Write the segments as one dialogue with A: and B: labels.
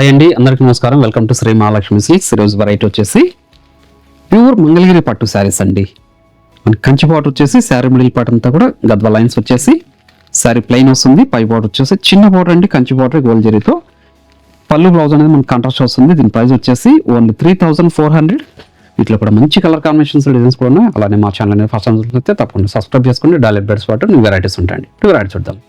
A: Hi అండి, అందరికీ నమస్కారం. Welcome to Shri Mahalakshmi silks. ఈరోజు వెరైటీ వచ్చేసి ప్యూర్ మంగళగిరి పట్టు శారీస్ అండి. మన కంచి బార్డర్ వచ్చేసి శారీ మిడిల్ పార్ట్ అంతా కూడా గద్వా లైన్స్ వచ్చేసి శారీ ప్లెయిన్ వస్తుంది. పై బార్డర్ వచ్చేసి చిన్న బార్డర్ అండి, కంచి బార్డర్ గోల్డ్ జరీతో. పళ్ళు బ్లౌజ్ అనేది మనకు కాంట్రాస్ట్ వస్తుంది. దీని ప్రైస్ వచ్చేసి ఓన్లీ 3400. వీటిలో కూడా మంచి కలర్ కాంబినేషన్స్ డిజైన్స్ కూడా ఉన్నాయి. అలానే మా ఛానల్ అనేది ఫస్ట్ టైం చూస్తే తప్పకుండా సబ్స్క్రైబ్ చేసుకోండి. డైలీ బెడ్స్ పాటు న్యూ వెరైటీస్ ఉంటాయండి. టూ వెరైటీస్ చూద్దాం.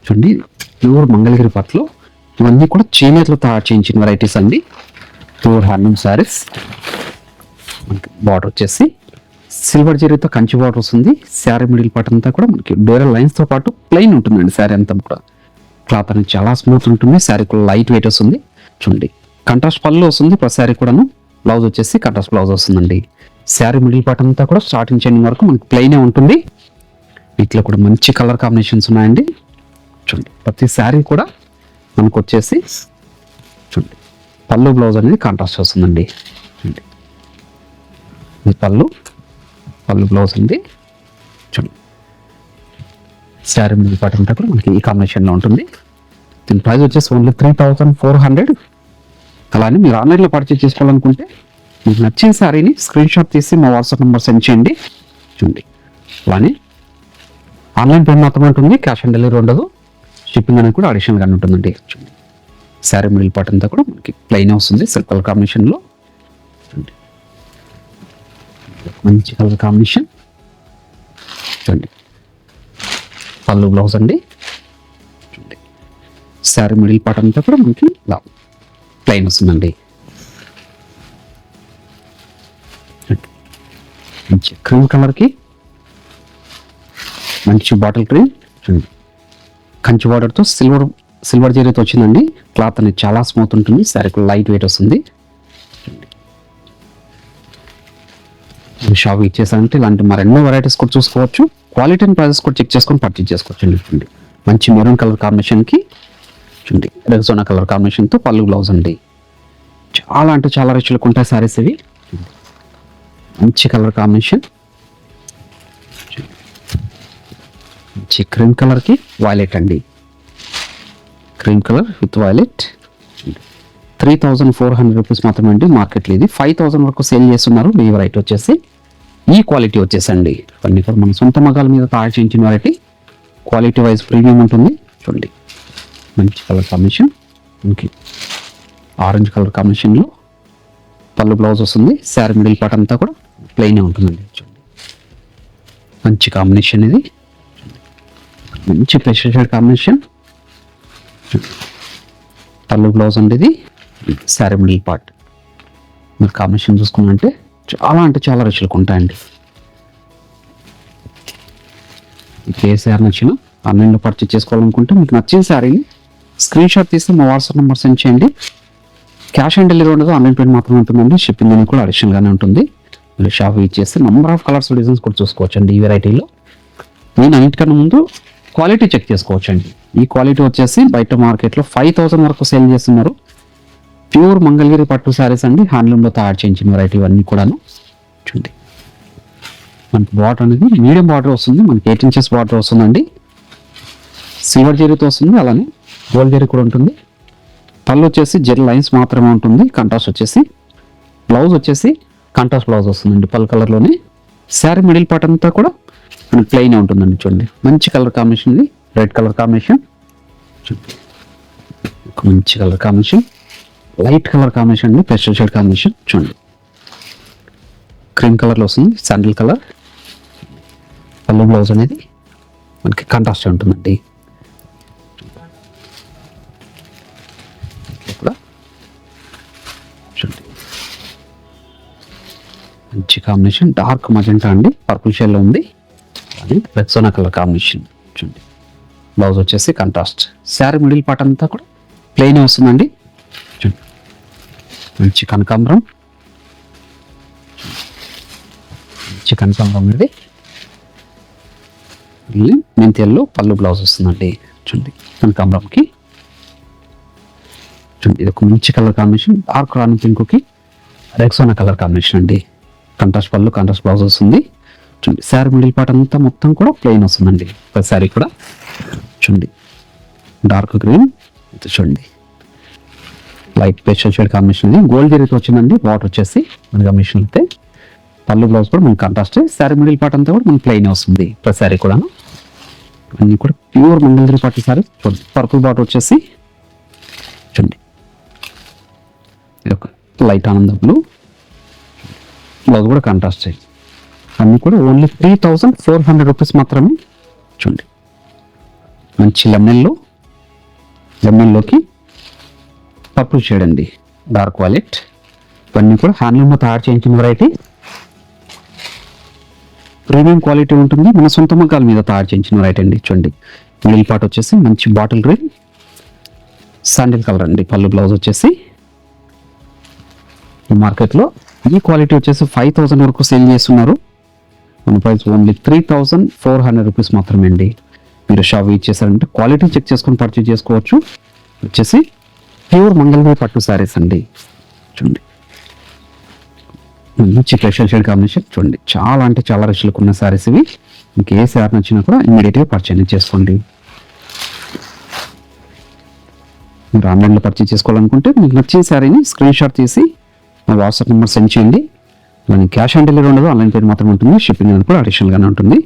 A: చూడండి, ప్యూర్ మంగళగిరి పట్టులో ఇవన్నీ కూడా చేనేతలో తయారు చేయించిన వెరైటీస్ అండి. Pure handloom saris. మనకి బార్డర్ వచ్చేసి సిల్వర్ జరీతో కంచి బార్డర్ వస్తుంది. శారీ మిడిల్ పార్ట్ అంతా కూడా మనకి డోరల్ లైన్స్తో పాటు ప్లెయిన్ ఉంటుందండి. శారీ అంతా కూడా క్లాత్ అనేది చాలా స్మూత్ ఉంటుంది. శారీ కూడా లైట్ వెయిట్ వస్తుంది. చూడండి, కంట్రాస్ట్ పళ్ళు వస్తుంది. ప్రతి శారీ కూడాను. బ్లౌజ్ వచ్చేసి కంట్రాస్ట్ బ్లౌజ్ వస్తుందండి. శారీ మిడిల్ పార్ట్ అంతా కూడా స్టార్టింగ్ చెండింగ్ వరకు మనకి ప్లెయినే ఉంటుంది. వీటిలో కూడా మంచి కలర్ కాంబినేషన్స్ ఉన్నాయండి. చూడండి, ప్రతి శారీ కూడా మనకు వచ్చేసి చూడండి పళ్ళు బ్లౌజ్ అనేది కాంట్రాస్ట్ వస్తుందండి. చూడండి, ఇది పళ్ళు బ్లౌజ్ ఉంది. చూడండి, శారీ మీద పాటు అంతా కూడా మనకి ఈ కాంబినేషన్లో ఉంటుంది. దీని ప్రైస్ వచ్చేసి ఓన్లీ 3400. అలానే మీరు ఆన్లైన్లో పర్చేస్ చేసుకోవాలనుకుంటే మీకు నచ్చిన శారీని స్క్రీన్ షాట్ తీసి మా వాట్సాప్ నెంబర్ సెండ్ చేయండి. చూడండి, అలానే ఆన్లైన్ పేమెంట్ మాత్రమే ఉంటుంది. క్యాష్ ఆన్ డెలివరీ ఉండదు. షిప్పింగ్ అనేది కూడా అడిషనల్గా ఉంటుందండి. శారీ మిడిల్ పార్ట్ అంతా కూడా మనకి ప్లెయిన్ వస్తుంది. సిల్క్ కలర్ కాంబినేషన్లో మంచి కలర్ కాంబినేషన్. చూడండి, పళ్ళు బ్లౌజ్ అండి. చూడండి, శారీ మిడిల్ పార్ట్ అంతా కూడా మనకి ఇలా ప్లెయిన్ వస్తుందండి. మంచి క్రీమ్ కలర్కి మంచి బాటిల్ క్రీమ్. చూడండి, కంచి బార్డర్తో సిల్వర్ జరీతో వచ్చిందండి. క్లాత్ అనేది చాలా స్మూత్ ఉంటుంది. శారీ కూడా లైట్ వెయిట్ వస్తుంది. షాప్ ఇచ్చేసారంటే ఇలాంటి మరెన్నో వెరైటీస్ కూడా చూసుకోవచ్చు. క్వాలిటీ అండ్ ప్రైజెస్ కూడా చెక్ చేసుకొని పర్చేజ్ చేసుకోవచ్చు అండి. చూడండి, మంచి మెరూన్ కలర్ కాంబినేషన్కి చూడండి రెగ్జోనా కలర్ కాంబినేషన్తో పళ్ళు బ్లౌజ్ అండి. చాలా అంటే చాలా రిచ్లకు ఉంటాయి శారీస్ ఇవి. మంచి కలర్ కాంబినేషన్. మంచి క్రీమ్ కలర్కి వైలెట్ అండి. Cream colour with violet. 3400 rupees మాత్రమే అండి. మార్కెట్లో ఇది 5000 వరకు సేల్ చేస్తున్నారు. ఈ వెరైటీ వచ్చేసి ఈ క్వాలిటీ వచ్చేసండి. ఇవన్నీ కూడా మన సొంత మగాల మీద తయారు చేయించిన వెరైటీ. క్వాలిటీ వైజ్ ప్రీమియం ఉంటుంది. చూడండి, మంచి కలర్ కాంబినేషన్. మనకి ఆరెంజ్ కలర్ కాంబినేషన్లో పళ్ళు బ్లౌజ్ వస్తుంది. శారీ మిడిల్ పార్ట్ అంతా కూడా ప్లెయినే ఉంటుందండి. చూడండి, మంచి కాంబినేషన్ ఇది. మంచి ప్రెషర్ షేడ్ కాంబినేషన్. పళ్ళు బ్లౌజ్ అండి. ఇది శారీ మిడిల్ పార్ట్. మీరు కాంబినేషన్ చూసుకున్నంటే చాలా అంటే చాలా రుచులకు ఉంటాయండి. మీకు ఏ శారీ నచ్చినా ఆన్లైన్లో పర్చేస్ చేసుకోవాలనుకుంటే మీకు నచ్చిన శారీని స్క్రీన్ షాట్ తీసి మా వాట్సాప్ నెంబర్ సెండ్ చేయండి. క్యాష్ ఆన్ డెలివరీ ఉండదు. ఆన్లైన్ పేమెంట్ మాత్రమే ఉంటుందండి. షిప్పింగ్ అనేది కూడా అడిషనల్గానే ఉంటుంది. మీరు షాప్ ఇచ్చేస్తే నెంబర్ ఆఫ్ కలర్స్ డిజైన్స్ కూడా చూసుకోవచ్చు అండి. ఈ వెరైటీలో నేను అన్నిటికన్నా ముందు క్వాలిటీ చెక్ చేసుకోవచ్చు అండి. ఈ క్వాలిటీ వచ్చేసి బయట మార్కెట్లో 5000 వరకు సేల్ చేస్తున్నారు. ప్యూర్ మంగళగిరి పట్టు శారీస్ అండి. హ్యాండ్లూమ్లో తయారు చేయించిన వెరైటీ ఇవన్నీ కూడాను. చూడండి, మనకి బార్డర్ అనేది మీడియం బార్డర్ వస్తుంది. మనకి 8 ఇంచెస్ బార్డర్ వస్తుందండి. సిల్వర్ జరీతో వస్తుంది. అలానే గోల్డ్ జరీ కూడా ఉంటుంది. పళ్ళు వచ్చేసి జెల్ లైన్స్ మాత్రమే ఉంటుంది. కంట్రాస్ట్ వచ్చేసి బ్లౌజ్ వచ్చేసి కంట్రాస్ట్ బ్లౌజ్ వస్తుందండి పల్ కలర్లోనే. శారీ మిడిల్ పార్ట్ అంతా కూడా మనకి ప్లెయిన్ ఉంటుందండి. చూడండి, మంచి కలర్ కాంబినేషన్ ఇది. Red colour combination. మంచి colour combination. Light colour combination అండి. Pastel shade combination. చూడండి, క్రీమ్ కలర్లో వస్తుంది. Sandal colour. పళ్ళు బ్లౌజ్ అనేది మనకి కాంట్రాస్ట్ ఉంటుందండి. కూడా చూడండి, మంచి కాంబినేషన్. డార్క్ మజెంటా అండి. పర్పుల్ షేడ్లో ఉంది. అది రెక్సోనా కలర్ కాంబినేషన్. చూడండి, బ్లౌజ్ వచ్చేసి కాంట్రాస్ట్. శారీ మిడిల్ పార్ట్ అంతా కూడా ప్లెయిన్ వస్తుందండి. చూడండి, మంచి కనకాంబరం. మంచి కనకాంబరం ఇది. మెంతి ఎల్లో పళ్ళు బ్లౌజ్ వస్తుందండి. చూడండి, కనకాంబరంకి చూడండి ఇది ఒక మంచి కలర్ కాంబినేషన్, డార్క్ రాణి పింక్కి రెక్సోనా కలర్ కాంబినేషన్ అండి. కంట్రాస్ట్ పళ్ళు, కంట్రాస్ట్ బ్లౌజ్ వస్తుంది. చూడండి శారీ మిడిల్ పార్ట్ అంతా మొత్తం కూడా ప్లెయిన్ వస్తుందండి. ప్రతి శారీ కూడా చూడండి డార్క్ గ్రీన్, చూడండి లైట్ పేస్టల్ షేడ్ కాంబినేషన్ ఇది. గోల్డ్ జరీతో వచ్చిందండి. బార్డర్ వచ్చేసి మన కాంబినేషన్ అయితే పళ్ళు బ్లౌజ్ కూడా మనకి కాంట్రాస్ట్. శారీ మిడిల్ పార్ట్ అంతా కూడా మనకి ప్లెయిన్ వస్తుంది ప్రతి శారీ కూడా. అన్నీ కూడా ప్యూర్ మంగళగిరి పట్టు శారీ. చూడండి పర్పుల్ బార్డర్ వచ్చేసి చూడండి ఇది ఒక లైట్ ఆనంద బ్లూ, బ్లౌజ్ కూడా కాంట్రాస్ట్. అన్నీ కూడా ఓన్లీ 3400 రూపీస్ మాత్రమే. చూడండి మంచి లెమన్లోకి పర్పుల్ షేడ్ అండి, డార్క్ వాలెట్. ఇవన్నీ కూడా హ్యాండ్లూమ్తో తయారు చేయించిన వెరైటీ, ప్రీమియం క్వాలిటీ ఉంటుంది. మన సొంత మగ్గాల మీద తయారు చేయించిన వెరైటీ అండి. చూడండి మిడిల్ పార్ట్ వచ్చేసి మంచి బాటిల్ గ్రీన్ శాండిల్ కలర్ అండి. పళ్ళు బ్లౌజ్ వచ్చేసి మార్కెట్లో ఈ క్వాలిటీ వచ్చేసి 5000 వరకు సేల్ చేస్తున్నారు. మన ప్రైస్ ఓన్లీ 3400 రూపీస్ మాత్రమే అండి. మీరు షాప్ విజిట్ చేశారంటే క్వాలిటీ చెక్ చేసుకొని పర్చేజ్ చేసుకోవచ్చు. వచ్చేసి ప్యూర్ మంగళగిరి పట్టు శారీస్ అండి. చూడండి మంచి స్పెషల్ షేడ్ కాంబినేషన్. చూడండి చాలా అంటే చాలా రిచ్లకు ఉన్న శారీస్ ఇవి. మీకు ఏ శారీ నచ్చినా కూడా ఇమీడియట్గా పర్చేజ్ చేసుకోండి. మీరు ఆన్లైన్లో పర్చేజ్ చేసుకోవాలనుకుంటే మీకు నచ్చిన శారీని స్క్రీన్ షాట్ తీసి మా వాట్సాప్ నెంబర్ సెండ్ చేయండి. అలానే క్యాష్ ఆన్ డెలివరీ ఉండదు, ఆన్లైన్ పేమెంట్ మాత్రమే ఉంటుంది. షిప్పింగ్ అనేది కూడా అడిషనల్గానే ఉంటుంది.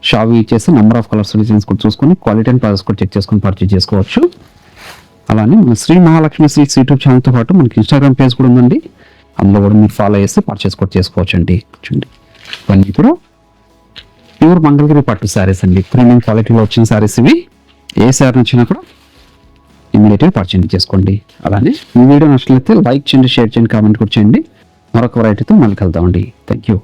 A: షాప్ విజిట్ చేసి నెంబర్ ఆఫ్ కలర్స్ డిజైన్స్ కూడా చూసుకొని క్వాలిటీ అండ్ ప్రైస్ కూడా చెక్ చేసుకొని పర్చేజ్ చేసుకోవచ్చు. అలానే మన శ్రీ మహాలక్ష్మి సిల్క్స్ యూట్యూబ్ ఛానల్తో పాటు మనకి ఇన్స్టాగ్రామ్ పేజ్ కూడా ఉందండి. అందులో కూడా మీరు ఫాలో చేసి పర్చేస్ కూడా చేసుకోవచ్చు అండి. చూడండి ఇవన్నీ కూడా ప్యూర్ మంగళగిరి పట్టు శారీస్ అండి. ప్రీమియం క్వాలిటీలో వచ్చిన శారీస్ ఇవి. ఏ శారీ నచ్చినా కూడా ఇమీడియట్గా పర్చేజ్ చేసుకోండి. అలానే ఈ వీడియో నచ్చినట్లయితే లైక్ చేయండి, షేర్ చేయండి, కామెంట్ కూడా చేయండి. మరొక వెరైటీతో మళ్ళీ కలుద్దామండి. Thank you.